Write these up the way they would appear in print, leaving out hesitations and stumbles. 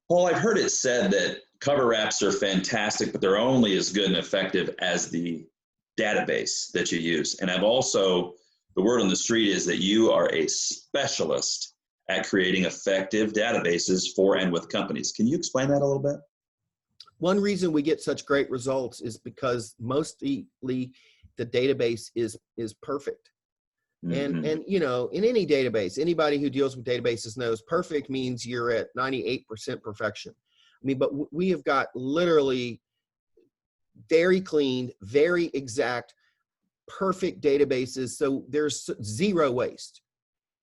Well, I've heard it said that cover apps are fantastic, but they're only as good and effective as the database that you use. And I've also, the word on the street is that you are a specialist at creating effective databases for and with companies. Can you explain that a little bit? One reason we get such great results is because mostly the database is perfect. And you know, in any database, anybody who deals with databases knows perfect means you're at 98% perfection. I mean, but we have got literally very clean, very exact, perfect databases. So there's zero waste.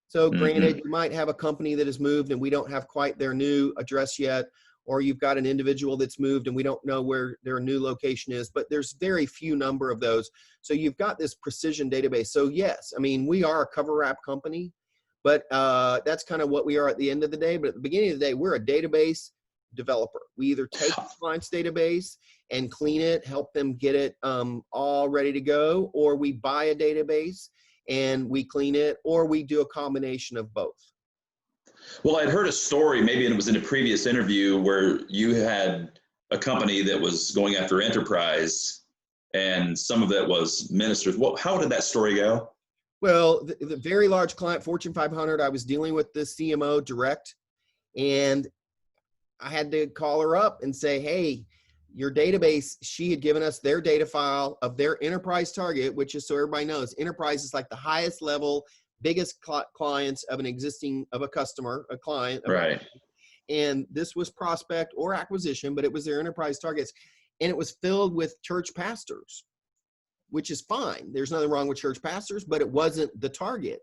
So granted, you might have a company that has moved and we don't have quite their new address yet, or you've got an individual that's moved and we don't know where their new location is, but there's very few number of those. So you've got this precision database. So yes, I mean, we are a cover app company, but that's kind of what we are at the end of the day. But at the beginning of the day, we're a database developer. We either take the client's database and clean it, help them get it all ready to go, or we buy a database and we clean it, or we do a combination of both. Well, I'd heard a story, maybe it was in a previous interview, where you had a company that was going after enterprise and some of that was ministers. Well, how did that story go? Well, the very large client, Fortune 500, I was dealing with the CMO direct, and I had to call her up and say, hey, your database, she had given us their data file of their enterprise target, which is, so everybody knows, enterprise is like the highest level, biggest clients of a customer, a client. Right. And this was prospect or acquisition, but it was their enterprise targets. And it was filled with church pastors, which is fine. There's nothing wrong with church pastors, but it wasn't the target.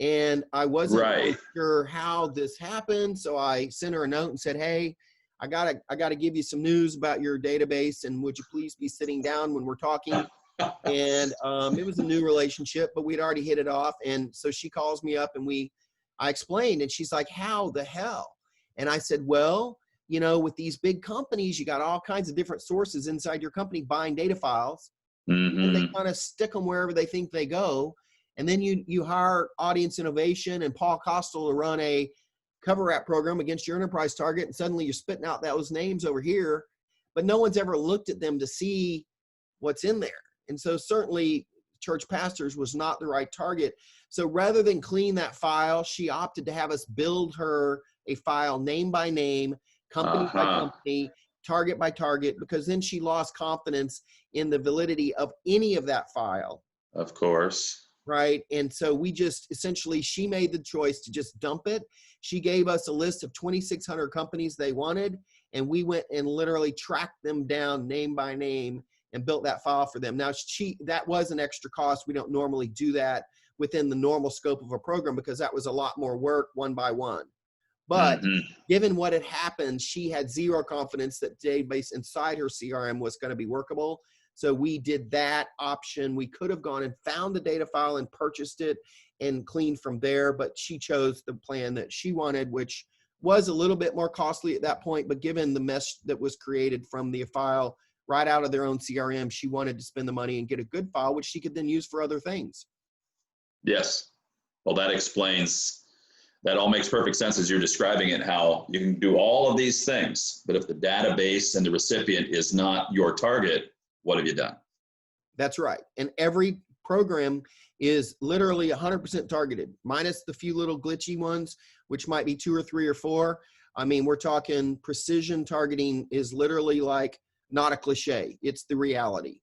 And I wasn't quite sure how this happened. So I sent her a note and said, hey, I gotta give you some news about your database, and would you please be sitting down when we're talking? And it was a new relationship, but we'd already hit it off. And so she calls me up and I explained, and she's like, how the hell? And I said, well, you know, with these big companies, you got all kinds of different sources inside your company buying data files, and they kind of stick them wherever they think they go. And then you hire Audience Innovation and Paul Kostial to run a cover app program against your enterprise target, and suddenly you're spitting out those names over here, but no one's ever looked at them to see what's in there. And so certainly church pastors was not the right target. So rather than clean that file, she opted to have us build her a file name by name, company by company, target by target, because then she lost confidence in the validity of any of that file. Of course. Right. And so we just essentially, she made the choice to just dump it. She gave us a list of 2,600 companies they wanted, and we went and literally tracked them down name by name and built that file for them. Now, that was an extra cost. We don't normally do that within the normal scope of a program because that was a lot more work one by one. But given what had happened, she had zero confidence that database inside her CRM was going to be workable. So we did that option. We could have gone and found the data file and purchased it and cleaned from there, but she chose the plan that she wanted, which was a little bit more costly at that point. But given the mesh that was created from the file right out of their own CRM, she wanted to spend the money and get a good file, which she could then use for other things. Yes. Well, that all makes perfect sense as you're describing it, how you can do all of these things, but if the database and the recipient is not your target, what have you done? That's right. And every program is literally 100% targeted, minus the few little glitchy ones, which might be 2 or 3 or 4. I mean, we're talking precision targeting is literally like not a cliche. It's the reality.